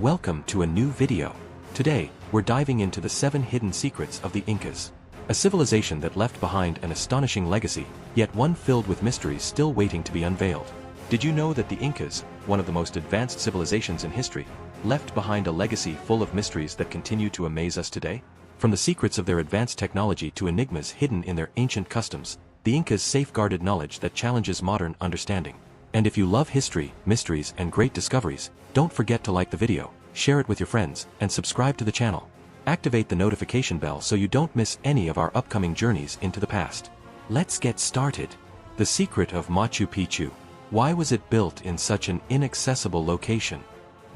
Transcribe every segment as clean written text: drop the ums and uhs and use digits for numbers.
Welcome to a new video. Today, we're diving into the 7 hidden secrets of the Incas. A civilization that left behind an astonishing legacy, yet one filled with mysteries still waiting to be unveiled. Did you know that the Incas, one of the most advanced civilizations in history, left behind a legacy full of mysteries that continue to amaze us today? From the secrets of their advanced technology to enigmas hidden in their ancient customs, the Incas safeguarded knowledge that challenges modern understanding. And if you love history, mysteries, and great discoveries, don't forget to like the video, share it with your friends, and subscribe to the channel. Activate the notification bell so you don't miss any of our upcoming journeys into the past. Let's get started. The secret of Machu Picchu. Why was it built in such an inaccessible location?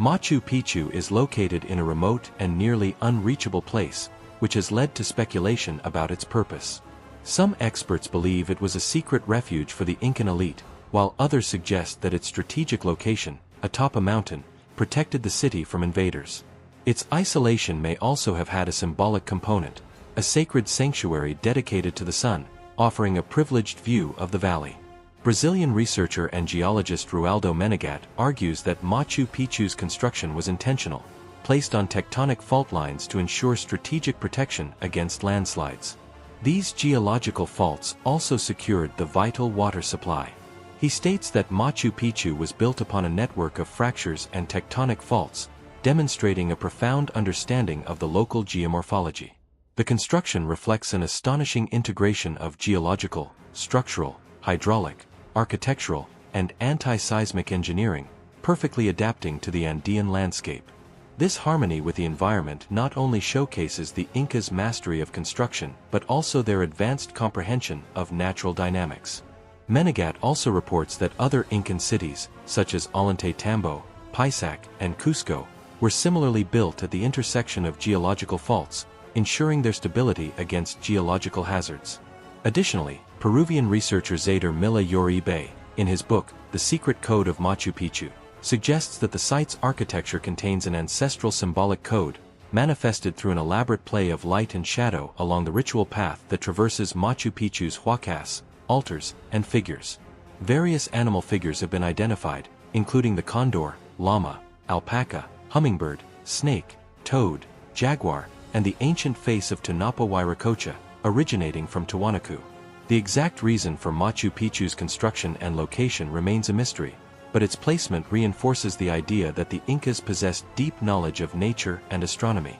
Machu Picchu is located in a remote and nearly unreachable place, which has led to speculation about its purpose. Some experts believe it was a secret refuge for the Incan elite, while others suggest that its strategic location, atop a mountain, protected the city from invaders. Its isolation may also have had a symbolic component, a sacred sanctuary dedicated to the sun, offering a privileged view of the valley. Brazilian researcher and geologist Rualdo Menegat argues that Machu Picchu's construction was intentional, placed on tectonic fault lines to ensure strategic protection against landslides. These geological faults also secured the vital water supply. He states that Machu Picchu was built upon a network of fractures and tectonic faults, demonstrating a profound understanding of the local geomorphology. The construction reflects an astonishing integration of geological, structural, hydraulic, architectural, and anti-seismic engineering, perfectly adapting to the Andean landscape. This harmony with the environment not only showcases the Incas' mastery of construction but also their advanced comprehension of natural dynamics. Menegat also reports that other Incan cities, such as Ollantaytambo, Pisac, and Cusco, were similarly built at the intersection of geological faults, ensuring their stability against geological hazards. Additionally, Peruvian researcher Zader Milla Uribe, in his book, The Secret Code of Machu Picchu, suggests that the site's architecture contains an ancestral symbolic code, manifested through an elaborate play of light and shadow along the ritual path that traverses Machu Picchu's huacas, altars, and figures. Various animal figures have been identified, including the condor, llama, alpaca, hummingbird, snake, toad, jaguar, and the ancient face of Tunapa Huayracocha, originating from Tiwanaku. The exact reason for Machu Picchu's construction and location remains a mystery, but its placement reinforces the idea that the Incas possessed deep knowledge of nature and astronomy.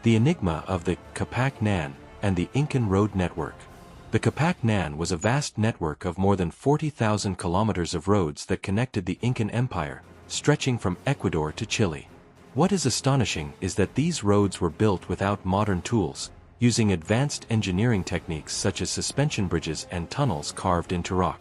The enigma of the Capac Nan and the Incan Road Network. The Capac Nan was a vast network of more than 40,000 kilometers of roads that connected the Incan Empire, stretching from Ecuador to Chile. What is astonishing is that these roads were built without modern tools, using advanced engineering techniques such as suspension bridges and tunnels carved into rock.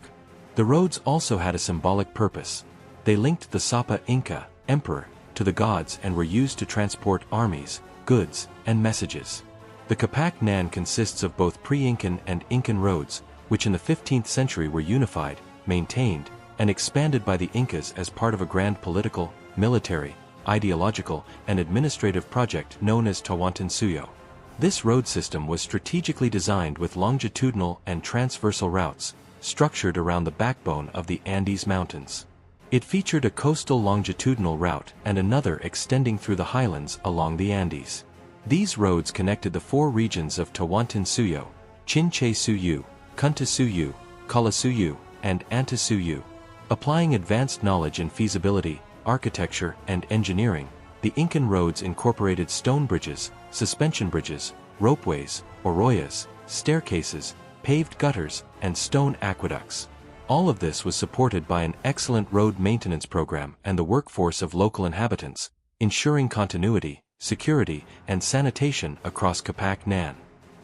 The roads also had a symbolic purpose. They linked the Sapa Inca, emperor, to the gods and were used to transport armies, goods, and messages. The Capac Nan consists of both pre-Incan and Incan roads, which in the 15th century were unified, maintained, and expanded by the Incas as part of a grand political, military, ideological, and administrative project known as Tawantinsuyo. This road system was strategically designed with longitudinal and transversal routes, structured around the backbone of the Andes Mountains. It featured a coastal longitudinal route and another extending through the highlands along the Andes. These roads connected the 4 regions of Tawantinsuyo, Chinchaysuyu, Kuntisuyu, Kalasuyu, and Antisuyu. Applying advanced knowledge in feasibility, architecture, and engineering, the Incan roads incorporated stone bridges, suspension bridges, ropeways, arroyas, staircases, paved gutters, and stone aqueducts. All of this was supported by an excellent road maintenance program and the workforce of local inhabitants, ensuring continuity, security, and sanitation across Capac Nan.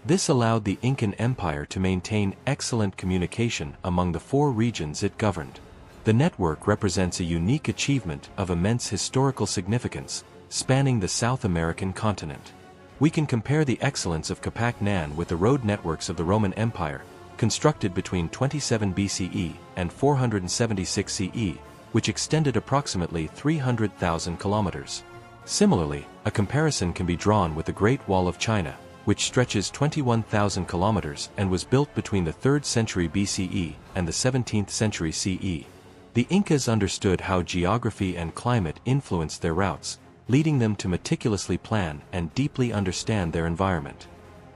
This allowed the Incan Empire to maintain excellent communication among the 4 regions it governed. The network represents a unique achievement of immense historical significance, spanning the South American continent. We can compare the excellence of Capac Nan with the road networks of the Roman Empire, constructed between 27 BCE and 476 CE, which extended approximately 300,000 kilometers. Similarly, a comparison can be drawn with the Great Wall of China, which stretches 21,000 kilometers and was built between the 3rd century BCE and the 17th century CE. The Incas understood how geography and climate influenced their routes, leading them to meticulously plan and deeply understand their environment.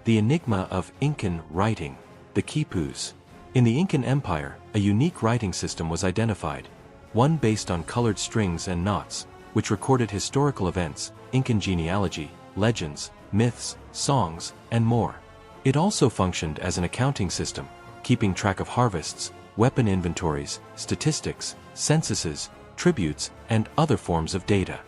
The enigma of Incan writing, the quipus. In the Incan Empire, a unique writing system was identified, one based on colored strings and knots, which recorded historical events, Incan genealogy, legends, myths, songs, and more. It also functioned as an accounting system, keeping track of harvests, weapon inventories, statistics, censuses, tributes, and other forms of data.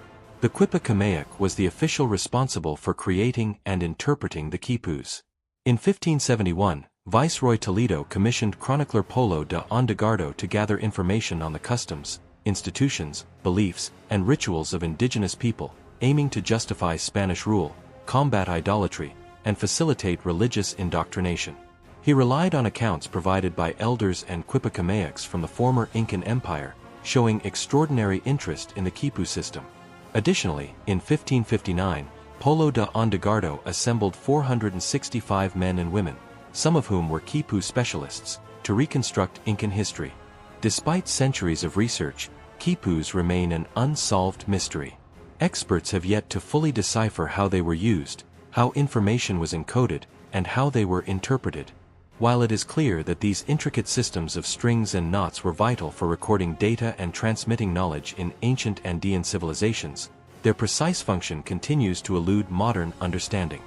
The Quipa was the official responsible for creating and interpreting the quipus. In 1571, Viceroy Toledo commissioned chronicler Polo de Ondegardo to gather information on the customs, institutions, beliefs, and rituals of indigenous people, aiming to justify Spanish rule, combat idolatry, and facilitate religious indoctrination. He relied on accounts provided by elders and Quipa from the former Incan Empire, showing extraordinary interest in the quipu system. Additionally, in 1559, Polo de Ondegardo assembled 465 men and women, some of whom were quipu specialists, to reconstruct Incan history. Despite centuries of research, quipus remain an unsolved mystery. Experts have yet to fully decipher how they were used, how information was encoded, and how they were interpreted. While it is clear that these intricate systems of strings and knots were vital for recording data and transmitting knowledge in ancient Andean civilizations, their precise function continues to elude modern understanding.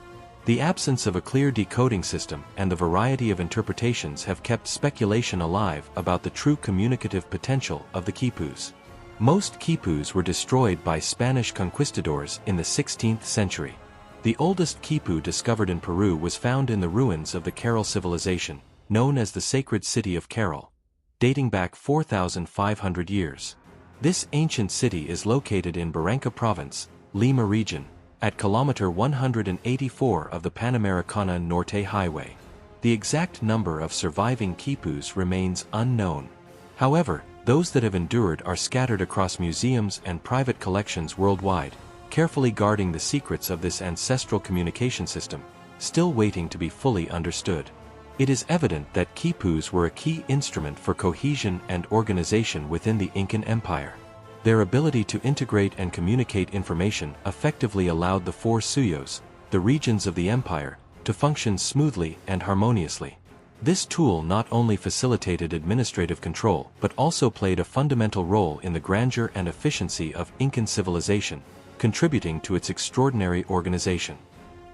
The absence of a clear decoding system and the variety of interpretations have kept speculation alive about the true communicative potential of the quipus. Most quipus were destroyed by Spanish conquistadors in the 16th century. The oldest quipu discovered in Peru was found in the ruins of the Caral civilization, known as the Sacred City of Caral, dating back 4,500 years. This ancient city is located in Barranca Province, Lima region, at kilometer 184 of the Panamericana Norte Highway. The exact number of surviving quipus remains unknown. However, those that have endured are scattered across museums and private collections worldwide, carefully guarding the secrets of this ancestral communication system, still waiting to be fully understood. It is evident that quipus were a key instrument for cohesion and organization within the Incan Empire. Their ability to integrate and communicate information effectively allowed the four suyos, the regions of the empire, to function smoothly and harmoniously. This tool not only facilitated administrative control but also played a fundamental role in the grandeur and efficiency of Incan civilization, contributing to its extraordinary organization.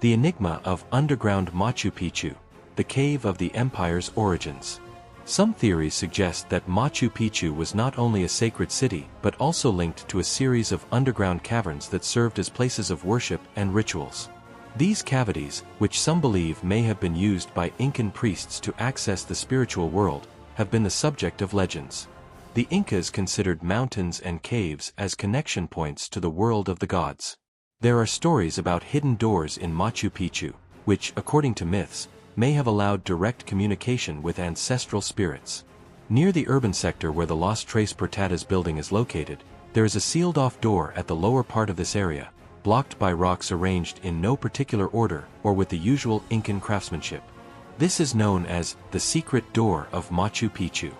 The enigma of underground Machu Picchu, the cave of the empire's origins. Some theories suggest that Machu Picchu was not only a sacred city but also linked to a series of underground caverns that served as places of worship and rituals. These cavities, which some believe may have been used by Incan priests to access the spiritual world, have been the subject of legends. The Incas considered mountains and caves as connection points to the world of the gods. There are stories about hidden doors in Machu Picchu, which, according to myths, may have allowed direct communication with ancestral spirits. Near the urban sector where the Los Tres Portadas building is located, there is a sealed-off door at the lower part of this area, blocked by rocks arranged in no particular order or with the usual Incan craftsmanship. This is known as the secret door of Machu Picchu.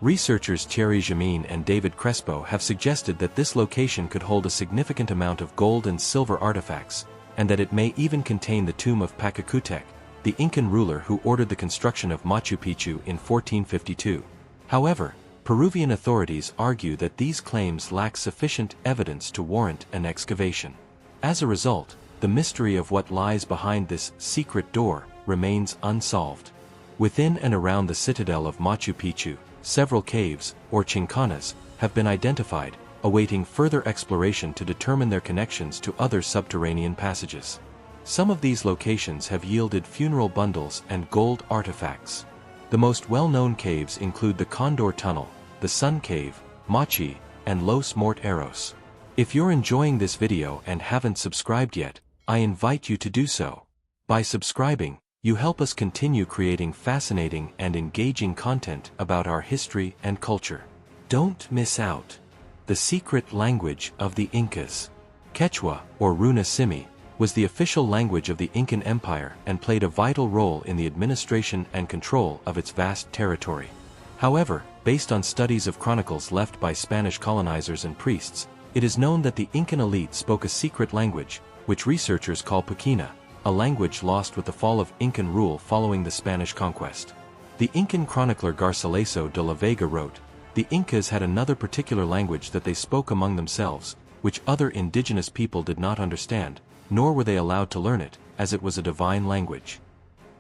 Researchers Thierry Jamin and David Crespo have suggested that this location could hold a significant amount of gold and silver artifacts, and that it may even contain the tomb of Pachacutec, the Incan ruler who ordered the construction of Machu Picchu in 1452. However, Peruvian authorities argue that these claims lack sufficient evidence to warrant an excavation. As a result, the mystery of what lies behind this secret door remains unsolved. Within and around the citadel of Machu Picchu, several caves, or chincanas, have been identified, awaiting further exploration to determine their connections to other subterranean passages. Some of these locations have yielded funeral bundles and gold artifacts. The most well-known caves include the Condor Tunnel, the Sun Cave, Machi, and Los Morteros. If you're enjoying this video and haven't subscribed yet, I invite you to do so. By subscribing, you help us continue creating fascinating and engaging content about our history and culture. Don't miss out. The secret language of the Incas. Quechua, or Runa Simi, was the official language of the Incan Empire and played a vital role in the administration and control of its vast territory. However, based on studies of chronicles left by Spanish colonizers and priests, It is known that the Incan elite spoke a secret language, which researchers call Puquina, a language lost with the fall of Incan rule following the Spanish conquest. The Incan chronicler Garcilaso de la Vega wrote, "The Incas had another particular language that they spoke among themselves, which other indigenous people did not understand, nor were they allowed to learn it, as it was a divine language."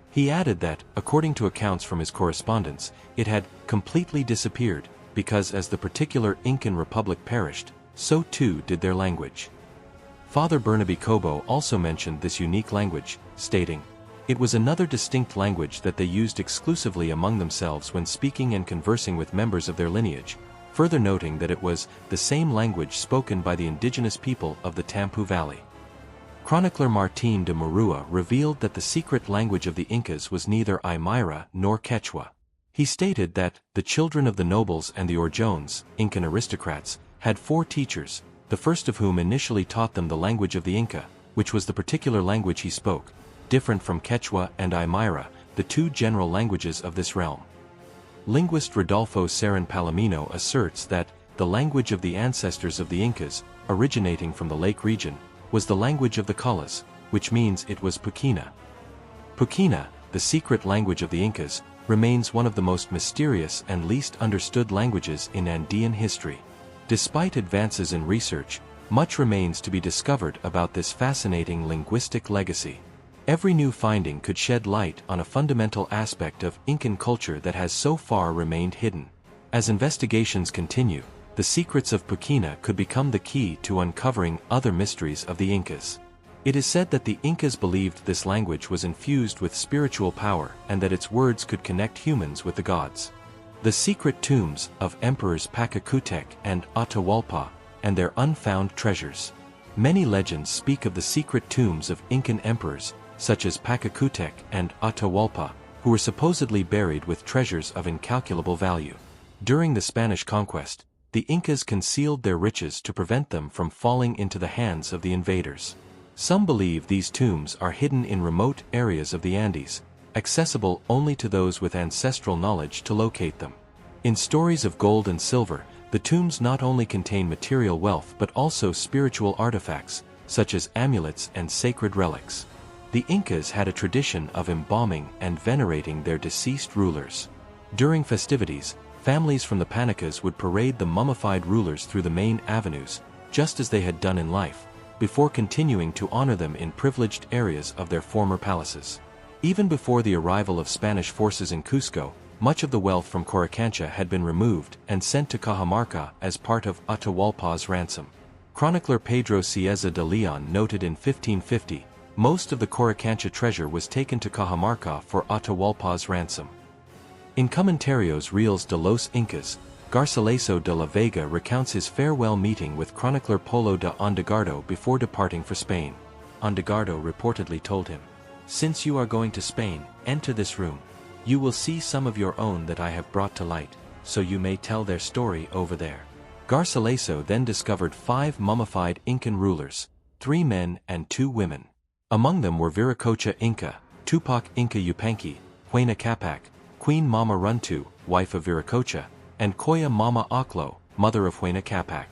He added that, according to accounts from his correspondence, it had completely disappeared, because as the particular Incan republic perished, so too did their language. Father Bernabe Cobo also mentioned this unique language, stating, "It was another distinct language that they used exclusively among themselves when speaking and conversing with members of their lineage," further noting that it was the same language spoken by the indigenous people of the Tampu Valley. Chronicler Martín de Murúa revealed that the secret language of the Incas was neither Aymara nor Quechua. He stated that the children of the nobles and the Orjones, Incan aristocrats, had 4 teachers, the first of whom initially taught them the language of the Inca, which was the particular language he spoke, different from Quechua and Aymara, the 2 general languages of this realm. Linguist Rodolfo Serrán Palomino asserts that the language of the ancestors of the Incas, originating from the lake region, was the language of the Collas, which means it was Puquina. Puquina, the secret language of the Incas, remains one of the most mysterious and least understood languages in Andean history. Despite advances in research, much remains to be discovered about this fascinating linguistic legacy. Every new finding could shed light on a fundamental aspect of Incan culture that has so far remained hidden. As investigations continue, the secrets of Puquina could become the key to uncovering other mysteries of the Incas. It is said that the Incas believed this language was infused with spiritual power and that its words could connect humans with the gods. The secret tombs of emperors Pacacutec and Atahualpa, and their unfound treasures. Many legends speak of the secret tombs of Incan emperors, such as Pacacutec and Atahualpa, who were supposedly buried with treasures of incalculable value. During the Spanish conquest, the Incas concealed their riches to prevent them from falling into the hands of the invaders. Some believe these tombs are hidden in remote areas of the Andes, accessible only to those with ancestral knowledge to locate them. In stories of gold and silver, the tombs not only contain material wealth but also spiritual artifacts, such as amulets and sacred relics. The Incas had a tradition of embalming and venerating their deceased rulers. During festivities, families from the Panicas would parade the mummified rulers through the main avenues, just as they had done in life, before continuing to honor them in privileged areas of their former palaces. Even before the arrival of Spanish forces in Cusco, much of the wealth from Coricancha had been removed and sent to Cajamarca as part of Atahualpa's ransom. Chronicler Pedro Cieza de Leon noted in 1550, most of the Coricancha treasure was taken to Cajamarca for Atahualpa's ransom. In Comentarios Reales de los Incas, Garcilaso de la Vega recounts his farewell meeting with chronicler Polo de Ondegardo before departing for Spain. Ondegardo reportedly told him, "Since you are going to Spain, enter this room. You will see some of your own that I have brought to light, so you may tell their story over there." Garcilaso then discovered 5 mummified Incan rulers, 3 men and 2 women. Among them were Viracocha Inca, Tupac Inca Yupanqui, Huayna Capac, Queen Mama Runtu, wife of Viracocha, and Coya Mama Oclo, mother of Huayna Capac.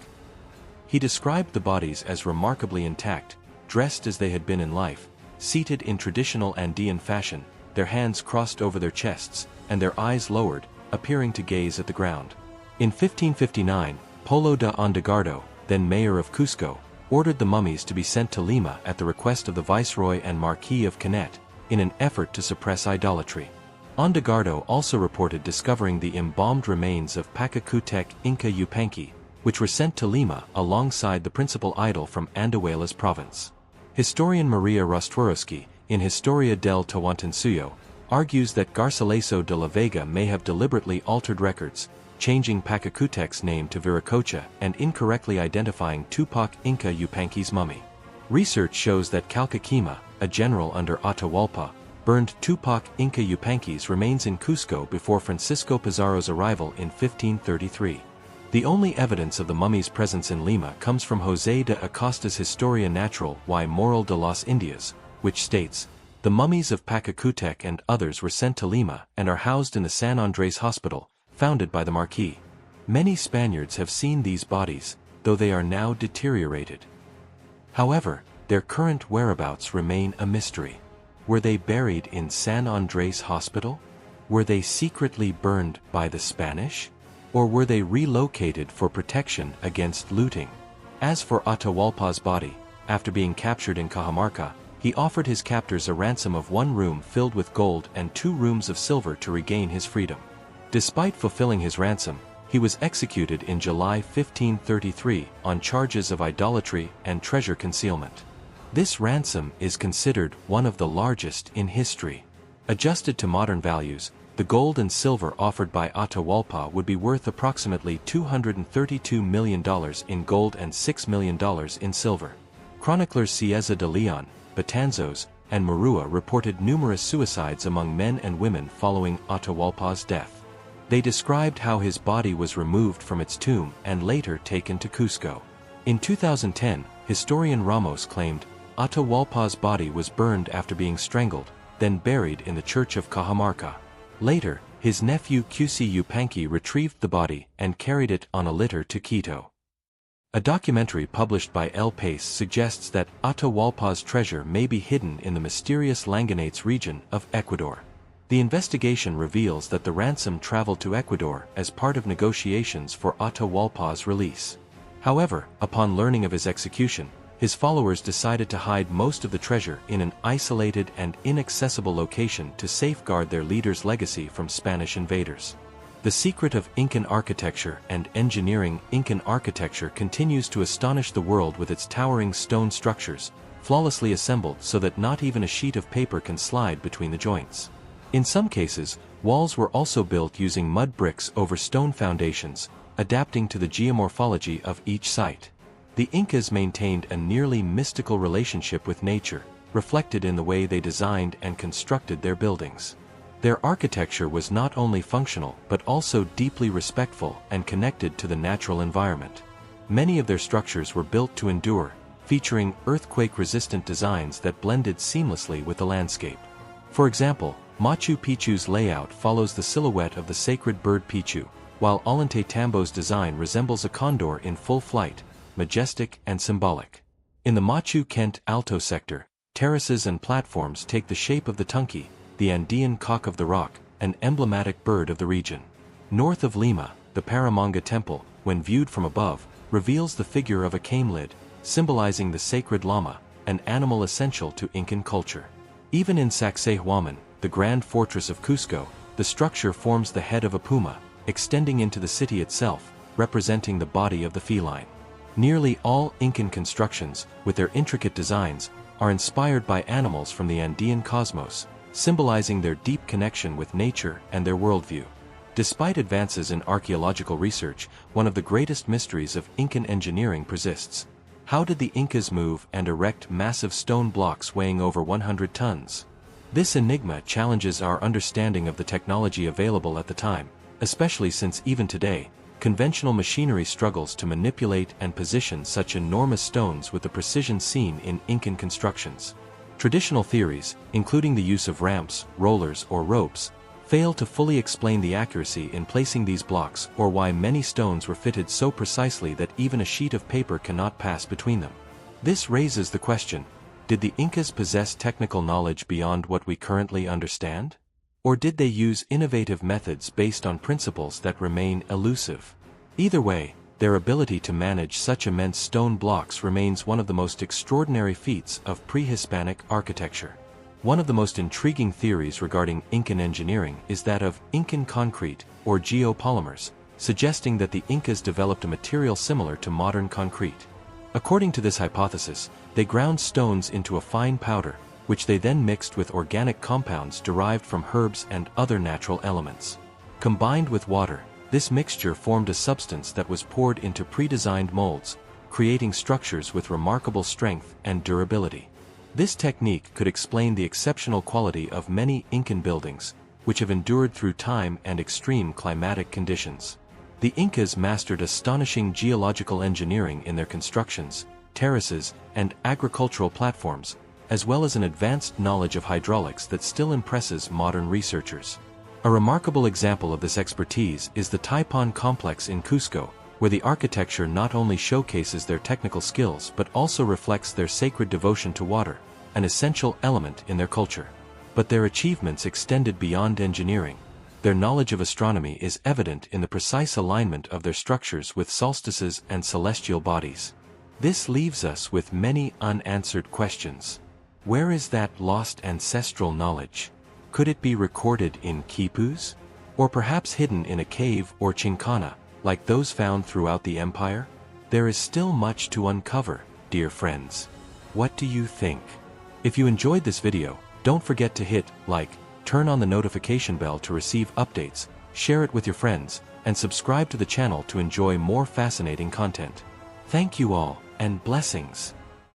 He described the bodies as remarkably intact, dressed as they had been in life, seated in traditional Andean fashion, their hands crossed over their chests, and their eyes lowered, appearing to gaze at the ground. In 1559, Polo de Ondegardo, then mayor of Cusco, ordered the mummies to be sent to Lima at the request of the Viceroy and Marquis of Canet, in an effort to suppress idolatry. Ondegardo also reported discovering the embalmed remains of Pacacutec Inca Yupanqui, which were sent to Lima alongside the principal idol from Andahuaylas province. Historian Maria Rostworowski, in Historia del Tawantinsuyo, argues that Garcilaso de la Vega may have deliberately altered records, changing Pacacutec's name to Viracocha and incorrectly identifying Tupac Inca Yupanqui's mummy. Research shows that Calcaquima, a general under Atahualpa, burned Tupac Inca Yupanqui's remains in Cusco before Francisco Pizarro's arrival in 1533. The only evidence of the mummy's presence in Lima comes from José de Acosta's Historia Natural y Moral de las Indias, which states, "The mummies of Pacacutec and others were sent to Lima and are housed in the San Andrés Hospital, founded by the Marquis. Many Spaniards have seen these bodies, though they are now deteriorated. However, their current whereabouts remain a mystery. Were they buried in San Andres Hospital? Were they secretly burned by the Spanish? Or were they relocated for protection against looting? As for Atahualpa's body, after being captured in Cajamarca, he offered his captors a ransom of 1 room filled with gold and 2 rooms of silver to regain his freedom. Despite fulfilling his ransom, he was executed in July 1533 on charges of idolatry and treasure concealment. This ransom is considered one of the largest in history. Adjusted to modern values, the gold and silver offered by Atahualpa would be worth approximately $232 million in gold and $6 million in silver. Chroniclers Cieza de Leon, Betanzos, and Murua reported numerous suicides among men and women following Atahualpa's death. They described how his body was removed from its tomb and later taken to Cusco. In 2010, historian Ramos claimed Atahualpa's body was burned after being strangled, then buried in the church of Cajamarca. Later, his nephew Cusi Yupanqui retrieved the body and carried it on a litter to Quito. A documentary published by El País suggests that Atahualpa's treasure may be hidden in the mysterious Languenates region of Ecuador. The investigation reveals that the ransom traveled to Ecuador as part of negotiations for Atahualpa's release. However, upon learning of his execution, his followers decided to hide most of the treasure in an isolated and inaccessible location to safeguard their leader's legacy from Spanish invaders. The secret of Incan architecture and engineering. Incan architecture continues to astonish the world with its towering stone structures, flawlessly assembled so that not even a sheet of paper can slide between the joints. In some cases, walls were also built using mud bricks over stone foundations, adapting to the geomorphology of each site. The Incas maintained a nearly mystical relationship with nature, reflected in the way they designed and constructed their buildings. Their architecture was not only functional but also deeply respectful and connected to the natural environment. Many of their structures were built to endure, featuring earthquake-resistant designs that blended seamlessly with the landscape. For example, Machu Picchu's layout follows the silhouette of the sacred bird Pichu, while Ollantaytambo's design resembles a condor in full flight, majestic and symbolic. In the Machu Kent Alto sector, terraces and platforms take the shape of the tunky, the Andean cock of the rock, an emblematic bird of the region. North of Lima, the Paramanga temple, when viewed from above, reveals the figure of a camelid, symbolizing the sacred llama, an animal essential to Incan culture. Even in Sacsayhuaman, the grand fortress of Cusco, the structure forms the head of a puma, extending into the city itself, representing the body of the feline. Nearly all Incan constructions, with their intricate designs, are inspired by animals from the Andean cosmos, symbolizing their deep connection with nature and their worldview. Despite advances in archaeological research, one of the greatest mysteries of Incan engineering persists. How did the Incas move and erect massive stone blocks weighing over 100 tons? This enigma challenges our understanding of the technology available at the time, especially since even today, conventional machinery struggles to manipulate and position such enormous stones with the precision seen in Incan constructions. Traditional theories, including the use of ramps, rollers, or ropes, fail to fully explain the accuracy in placing these blocks or why many stones were fitted so precisely that even a sheet of paper cannot pass between them. This raises the question, did the Incas possess technical knowledge beyond what we currently understand? Or did they use innovative methods based on principles that remain elusive? Either way, their ability to manage such immense stone blocks remains one of the most extraordinary feats of pre-Hispanic architecture. One of the most intriguing theories regarding Incan engineering is that of Incan concrete, or geopolymers, suggesting that the Incas developed a material similar to modern concrete. According to this hypothesis, they ground stones into a fine powder, which they then mixed with organic compounds derived from herbs and other natural elements. Combined with water, this mixture formed a substance that was poured into pre-designed molds, creating structures with remarkable strength and durability. This technique could explain the exceptional quality of many Incan buildings, which have endured through time and extreme climatic conditions. The Incas mastered astonishing geological engineering in their constructions, terraces, and agricultural platforms, as well as an advanced knowledge of hydraulics that still impresses modern researchers. A remarkable example of this expertise is the Taipan complex in Cusco, where the architecture not only showcases their technical skills but also reflects their sacred devotion to water, an essential element in their culture. But their achievements extended beyond engineering. Their knowledge of astronomy is evident in the precise alignment of their structures with solstices and celestial bodies. This leaves us with many unanswered questions. Where is that lost ancestral knowledge? Could it be recorded in quipus? Or perhaps hidden in a cave or chincana, like those found throughout the empire? There is still much to uncover, dear friends. What do you think? If you enjoyed this video, don't forget to hit like, turn on the notification bell to receive updates, share it with your friends, and subscribe to the channel to enjoy more fascinating content. Thank you all, and blessings.